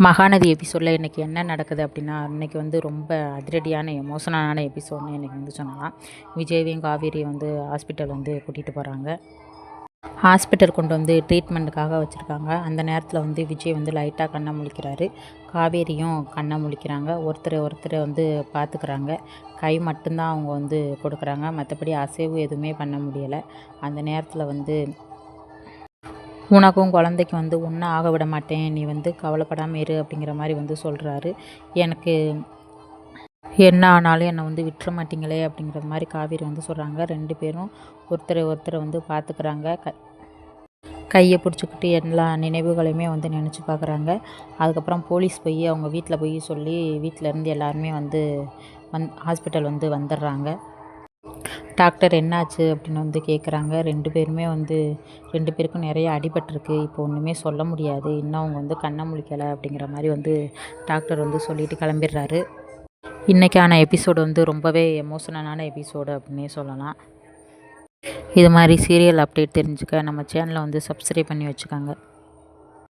மகாநதி எபிசோடில் இன்றைக்கி என்ன நடக்குது அப்படின்னா, இன்றைக்கி வந்து ரொம்ப அதிரடியான எமோஷனலான எபிசோட்னு இன்றைக்கி வந்து சொல்லலாம். விஜயையும் காவேரியை வந்து ஹாஸ்பிட்டல் வந்து கூட்டிகிட்டு போகிறாங்க. ஹாஸ்பிட்டல் கொண்டு வந்து ட்ரீட்மெண்ட்டுக்காக வச்சுருக்காங்க. அந்த நேரத்தில் வந்து விஜய் வந்து லைட்டாக கண்ணை முழிக்கிறாரு. காவேரியும் கண்ணை முழிக்கிறாங்க. ஒருத்தரை வந்து பார்த்துக்கிறாங்க. கை மட்டும்தான் அவங்க வந்து கொடுக்குறாங்க. மற்றபடி அசைவு எதுவுமே பண்ண முடியலை. அந்த நேரத்தில் வந்து உனக்கும் குழந்தைக்கும் வந்து ஒன்றும் ஆக விட மாட்டேன், நீ வந்து கவலைப்படாமல் இரு அப்படிங்கிற மாதிரி வந்து சொல்கிறாரு. எனக்கு என்ன ஆனாலும் என்னை வந்து விட்டுற மாட்டீங்களே அப்படிங்கிற மாதிரி காவேரி வந்து சொல்கிறாங்க. 2 பேரும் ஒருத்தரை வந்து பார்த்துக்கிறாங்க. கையை பிடிச்சிக்கிட்டு எல்லா நினைவுகளையுமே வந்து நினச்சி பார்க்குறாங்க. அதுக்கப்புறம் போலீஸ் போய் அவங்க வீட்டில் போய் சொல்லி வீட்டிலேருந்து எல்லாருமே வந்து ஹாஸ்பிட்டல் வந்து வந்துடுறாங்க. டாக்டர் என்னாச்சு அப்படின்னு வந்து கேட்குறாங்க. 2 பேருமே வந்து 2 பேருக்கும் நிறைய அடிபட்டிருக்கு. இப்போ ஒன்றுமே சொல்ல முடியாது. இன்னும் அவங்க வந்து கண்ணை முழிக்கலை அப்படிங்கிற மாதிரி வந்து டாக்டர் வந்து சொல்லிட்டு கிளம்பிடுறாரு. இன்றைக்கான எபிசோடு வந்து ரொம்பவே எமோஷனலான எபிசோடு அப்படின்னே சொல்லலாம். இது மாதிரி சீரியல் அப்டேட் தெரிஞ்சுக்க நம்ம சேனலை வந்து சப்ஸ்கிரைப் பண்ணி வச்சுக்கோங்க.